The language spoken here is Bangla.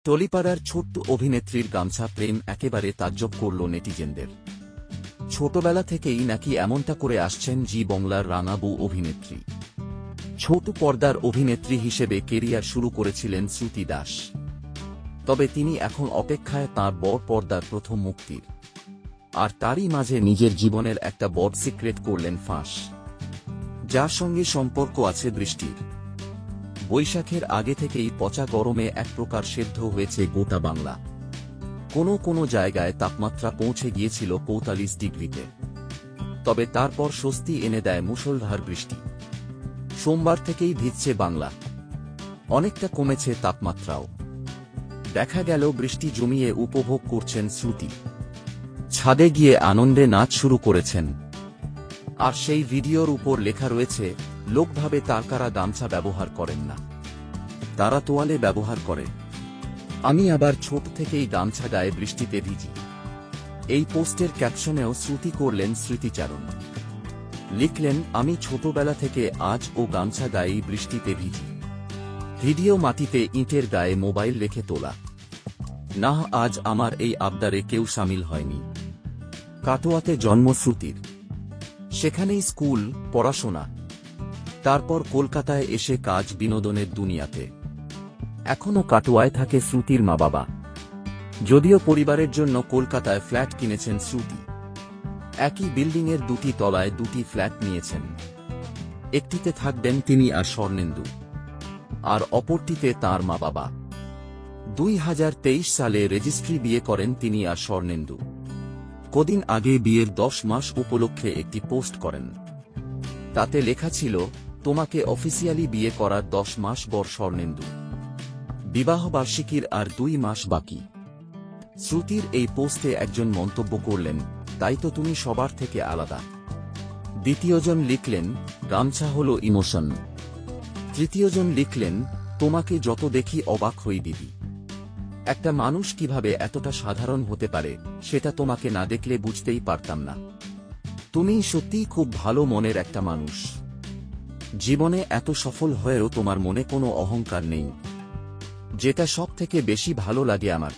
টলিপাড়ার ছোট্ট অভিনেত্রীর গামছা প্রেম একেবারে তাজ্জব করল নেটিজেনদের। ছোটবেলা থেকেই নাকি এমনটা করে আসছেন জি বাংলার রাঙাবু অভিনেত্রী। ছোট পর্দার অভিনেত্রী হিসেবে কেরিয়ার শুরু করেছিলেন শ্রুতি দাস। তবে তিনি এখন অপেক্ষায় তাঁর বড় পর্দার প্রথম মুক্তির। আর তারই মাঝে নিজের জীবনের একটা বড় সিক্রেট করলেন ফাঁস, যার সঙ্গে সম্পর্ক আছে বৃষ্টির। বৈশাখের আগে থেকেই পচা গরমে এক প্রকার সেদ্ধ হয়েছে গোটা বাংলা। কোনো জায়গায় তাপমাত্রা পৌঁছে গিয়েছিল ৪৫ ডিগ্রিতে। তবে তারপর স্বস্তি এনে দেয় মুষলধার বৃষ্টি। সোমবার থেকেই ভিজছে বাংলা, অনেকটা কমেছে তাপমাত্রাও। দেখা গেল বৃষ্টি জমিয়ে উপভোগ করছেন শ্রুতি। ছাদে গিয়ে আনন্দে নাচ শুরু করেছেন। আর সেই ভিডিওর উপর লেখা রয়েছে, লোক ভাবে তারকারা গামছা ব্যবহার করেন না, তারা তোয়ালে ব্যবহার করে। আমি আবার ছোট থেকেই গামছা গায়ে বৃষ্টিতে ভিজি। এই পোস্টের ক্যাপশনেও শ্রুতি করলেন স্মৃতিচারণ। লিখলেন, আমি ছোটবেলা থেকে আজ ও গামছা গায়েই বৃষ্টিতে ভিজি। ভিডিও মাটিতে ইঁটের গায়ে মোবাইল রেখে তোলা। না, আজ আমার এই আবদারে কেউ সামিল হয়নি। কাটোয়াতে জন্ম শ্রুতির, সেখানেই স্কুল, পড়াশোনা। তারপর কলকাতায় এসে কাজ বিনোদনের দুনিয়াতে। এখনও কাটোয়ায় থাকে শ্রুতির মা বাবা, যদিও পরিবারের জন্য কলকাতায় ফ্ল্যাট কিনেছেন শ্রুতি। একই বিল্ডিংয়ের দুটি তলায় দুটি ফ্ল্যাট নিয়েছেন। একটিতে থাকবেন তিনি আর স্বর্ণেন্দু, আর অপরটিতে তাঁর মা বাবা। ২০২৩ সালে রেজিস্ট্রি বিয়ে করেন তিনি আর স্বর্ণেন্দু। কদিন আগে বিয়ের ১০ মাস উপলক্ষে একটি পোস্ট করেন। তাতে লেখা ছিল, তোমাকে অফিসিয়ালি বিয়ে করার ১০ মাস পর স্বর্ণেন্দু। বিবাহবার্ষিকীর আর ২ মাস বাকি। শ্রুতির এই পোস্টে একজন মন্তব্য করলেন, তাই তো তুমি সবার থেকে আলাদা। দ্বিতীয়জন লিখলেন, গামছা হলো ইমোশন। তৃতীয়জন লিখলেন, তোমাকে যত দেখি অবাক হই দিদি। একটা মানুষ কিভাবে এতটা সাধারণ হতে পারে সেটা তোমাকে না দেখলে বুঝতেই পারতাম না। তুমি সত্যিই খুব ভালো মনের একটা মানুষ। জীবনে এত সফল হয়েও তোমার মনে কোনো অহংকার নেই, যেটা সব থেকে বেশি ভালো লাগে আমার।